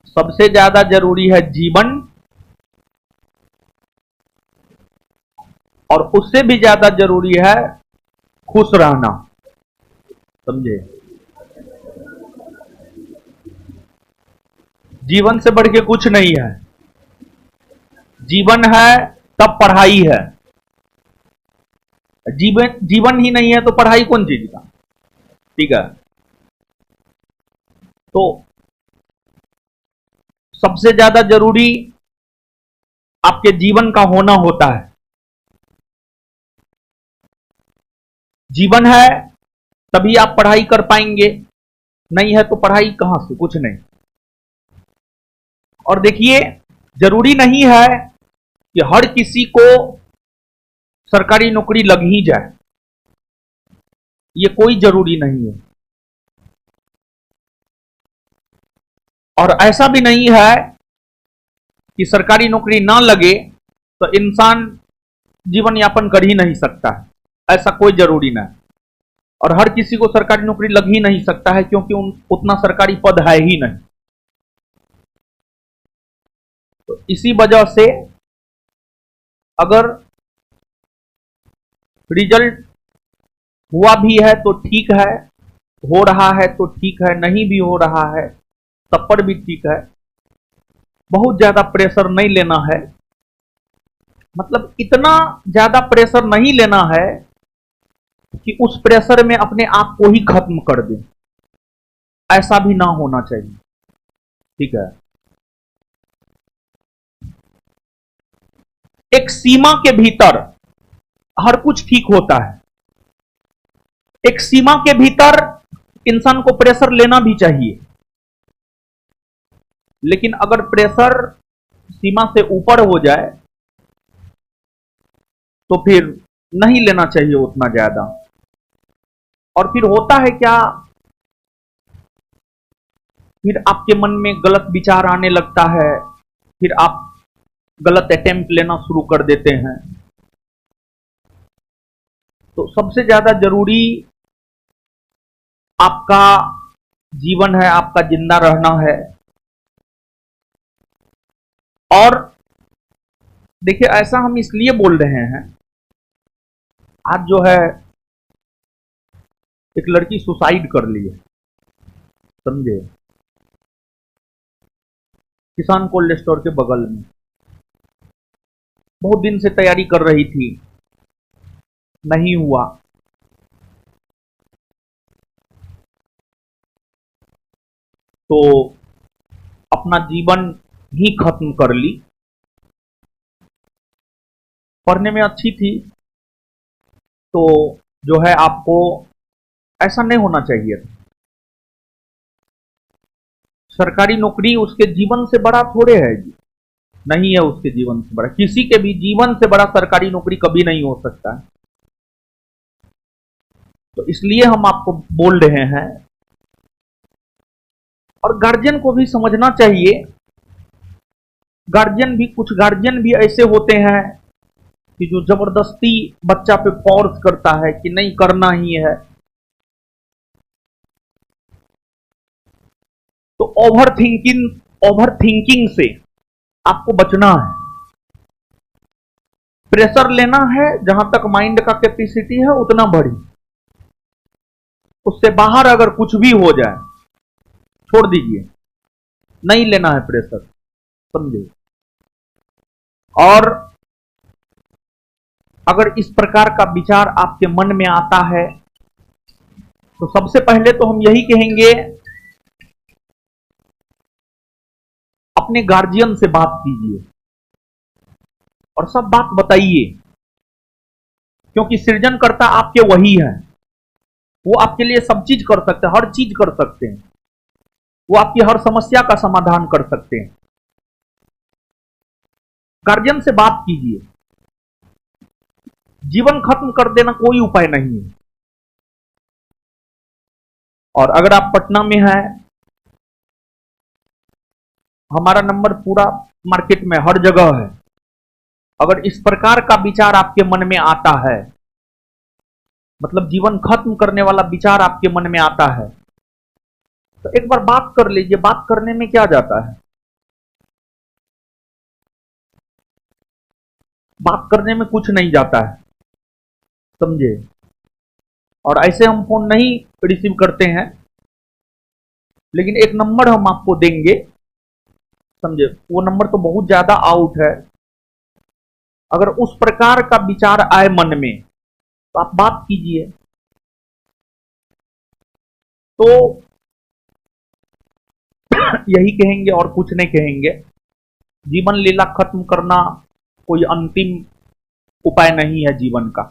सबसे ज्यादा जरूरी है जीवन, और उससे भी ज्यादा जरूरी है खुश रहना। समझे? जीवन से बढ़ के कुछ नहीं है। जीवन है तब पढ़ाई है। जीवन जीवन ही नहीं है तो पढ़ाई कौन चीज का? ठीक है। तो सबसे ज्यादा जरूरी आपके जीवन का होना होता है। जीवन है तभी आप पढ़ाई कर पाएंगे, नहीं है तो पढ़ाई कहां से, कुछ नहीं। और देखिए, जरूरी नहीं है कि हर किसी को सरकारी नौकरी लग ही जाए, ये कोई जरूरी नहीं है। और ऐसा भी नहीं है कि सरकारी नौकरी ना लगे तो इंसान जीवन यापन कर ही नहीं सकता है, ऐसा कोई जरूरी नहीं। और हर किसी को सरकारी नौकरी लग ही नहीं सकता है, क्योंकि उतना सरकारी पद है ही नहीं। तो इसी वजह से अगर रिजल्ट हुआ भी है तो ठीक है, हो रहा है तो ठीक है, नहीं भी हो रहा है तब पर भी ठीक है। बहुत ज्यादा प्रेशर नहीं लेना है, मतलब इतना ज्यादा प्रेशर नहीं लेना है कि उस प्रेशर में अपने आप को ही खत्म कर दे, ऐसा भी ना होना चाहिए। ठीक है। एक सीमा के भीतर हर कुछ ठीक होता है। एक सीमा के भीतर इंसान को प्रेशर लेना भी चाहिए, लेकिन अगर प्रेशर सीमा से ऊपर हो जाए तो फिर नहीं लेना चाहिए उतना ज्यादा। और फिर होता है क्या, फिर आपके मन में गलत विचार आने लगता है, फिर आप गलत अटेम्प्ट लेना शुरू कर देते हैं। तो सबसे ज्यादा जरूरी आपका जीवन है, आपका जिंदा रहना है। और देखिए, ऐसा हम इसलिए बोल रहे हैं, आज जो है एक लड़की सुसाइड कर ली है, समझे, किसान कोल्ड स्टोर के बगल में। बहुत दिन से तैयारी कर रही थी, नहीं हुआ। तो अपना जीवन ही खत्म कर ली। पढ़ने में अच्छी थी, तो जो है आपको ऐसा नहीं होना चाहिए था। सरकारी नौकरी उसके जीवन से बड़ा थोड़े है जी, नहीं है उसके जीवन से बड़ा। किसी के भी जीवन से बड़ा सरकारी नौकरी कभी नहीं हो सकता है। तो इसलिए हम आपको बोल रहे हैं, और गार्जियन को भी समझना चाहिए। कुछ गार्जियन भी ऐसे होते हैं कि जो जबरदस्ती बच्चा पे फोर्स करता है कि नहीं करना ही है। तो ओवर थिंकिंग से आपको बचना है। प्रेशर लेना है, जहां तक माइंड का कैपेसिटी है उतना बढ़ी, उससे बाहर अगर कुछ भी हो जाए छोड़ दीजिए, नहीं लेना है प्रेशर, समझे। और अगर इस प्रकार का विचार आपके मन में आता है तो सबसे पहले तो हम यही कहेंगे, अपने गार्जियन से बात कीजिए और सब बात बताइए, क्योंकि सृजनकर्ता आपके वही है। वो आपके लिए सब चीज कर सकते हैं, हर चीज कर सकते हैं। वो आपकी हर समस्या का समाधान कर सकते हैं। गार्जियन से बात कीजिए। जीवन खत्म कर देना कोई उपाय नहीं है। और अगर आप पटना में हैं, हमारा नंबर पूरा मार्केट में हर जगह है। अगर इस प्रकार का विचार आपके मन में आता है, मतलब जीवन खत्म करने वाला विचार आपके मन में आता है, तो एक बार बात कर लीजिए। बात करने में क्या जाता है, बात करने में कुछ नहीं जाता है, समझे। और ऐसे हम फोन नहीं रिसीव करते हैं, लेकिन एक नंबर हम आपको देंगे, समझे। वो नंबर तो बहुत ज्यादा आउट है। अगर उस प्रकार का विचार आए मन में तो आप बात कीजिए। तो यही कहेंगे और कुछ नहीं कहेंगे। जीवन लीला खत्म करना कोई अंतिम उपाय नहीं है जीवन का।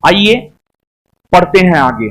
आइए पढ़ते हैं आगे।